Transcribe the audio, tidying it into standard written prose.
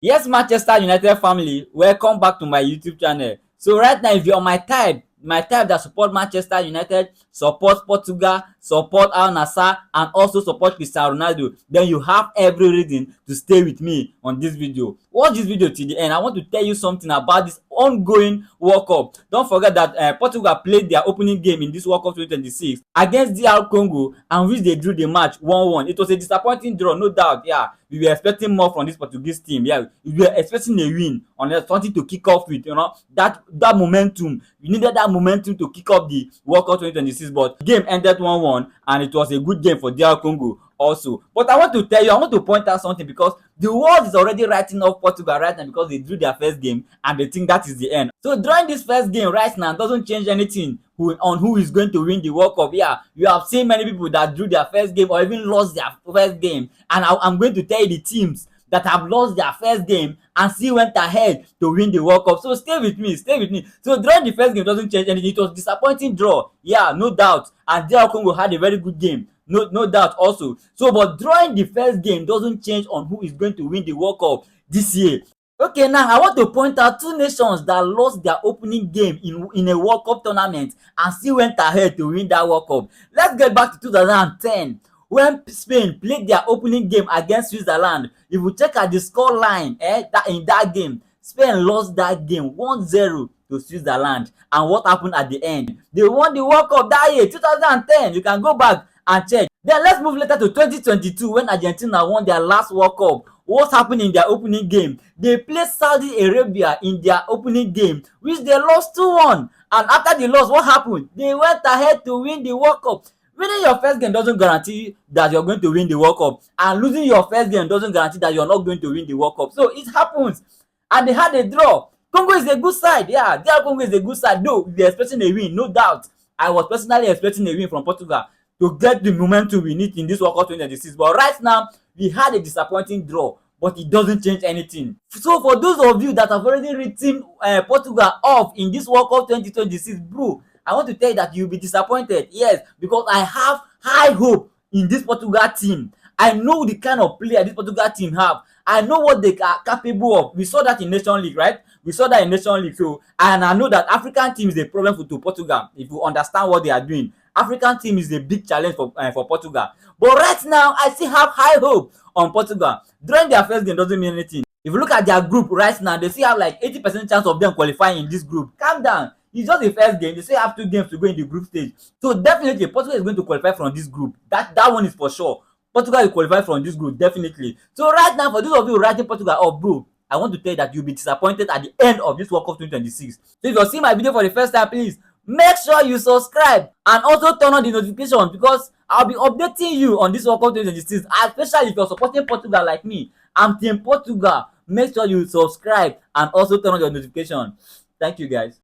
Yes, Manchester United family, welcome back to my YouTube channel. So right now, if you're my type that support Manchester United, support Portugal, support Al Nassr, and also support Cristiano Ronaldo, then you have every reason to stay with me on this video. Watch this video till the end. I want to tell you something about this ongoing World Cup. Don't forget that Portugal played their opening game in this World Cup 2026 against DR Congo, and which they drew the match 1-1. It was a disappointing draw, no doubt. Yeah, we were expecting more from this Portuguese team. Yeah, we were expecting a win, unless something to kick off with. That momentum. We needed that momentum to kick off the World Cup 2026. But the game ended 1-1, and it was a good game for DR Congo also. But I want to tell you, I want to point out something, because the world is already writing off Portugal right now because they drew their first game and they think that is the end. So during this first game right now doesn't change anything on who is going to win the World Cup. Yeah, you have seen many people that drew their first game or even lost their first game, and I'm going to tell you the teams that have lost their first game and still went ahead to win the World Cup. So stay with me, stay with me. So during the first game doesn't change anything. It was disappointing draw, yeah, no doubt. And DR Congo had a very good game, no doubt also. So but drawing the first game doesn't change on who is going to win the World Cup this year. Okay, now I want to point out two nations that lost their opening game in a World Cup tournament and still went ahead to win that World Cup. Let's get back to 2010 when Spain played their opening game against Switzerland. If we check at the score line that in that game, Spain lost that game 1-0 to Switzerland. And what happened at the end? They won the World Cup that year, 2010. You can go back and check. Then let's move later to 2022 when Argentina won their last World Cup. What happened in their opening game? They played Saudi Arabia in their opening game, which they lost 2-1. And after the loss, what happened? They went ahead to win the World Cup. Winning your first game doesn't guarantee that you're going to win the World Cup, and losing your first game doesn't guarantee that you're not going to win the World Cup. So it happens, and they had a draw. Congo is a good side, yeah. DR Congo is a good side, though we were expecting a win, no doubt. I was personally expecting a win from Portugal to get the momentum we need in this World Cup 2026. But right now, we had a disappointing draw, but it doesn't change anything. So for those of you that have already written Portugal off in this World Cup 2026, bro, I want to tell you that you'll be disappointed. Yes, because I have high hope in this Portugal team. I know the kind of player this Portugal team have. I know what they are capable of. We saw that in Nation League, right? We saw that in Nation League. So, and I know that African team is a problem to Portugal. If you understand what they are doing, African team is a big challenge for Portugal. But right now, I still have high hope on Portugal. During their first game doesn't mean anything. If you look at their group right now, they still have like 80% chance of them qualifying in this group. Calm down. It's just the first game. They still have 2 games to go in the group stage. So definitely, Portugal is going to qualify from this group. That one is for sure. Portugal will qualify from this group, definitely. So right now, for those of you writing Portugal off, bro, I want to tell you that you'll be disappointed at the end of this World Cup 2026. So if you're seeing my video for the first time, please make sure you subscribe and also turn on the notification, because I'll be updating you on this World Cup 2026, especially if you're supporting Portugal like me. I'm Team Portugal. Make sure you subscribe and also turn on your notification. Thank you, guys.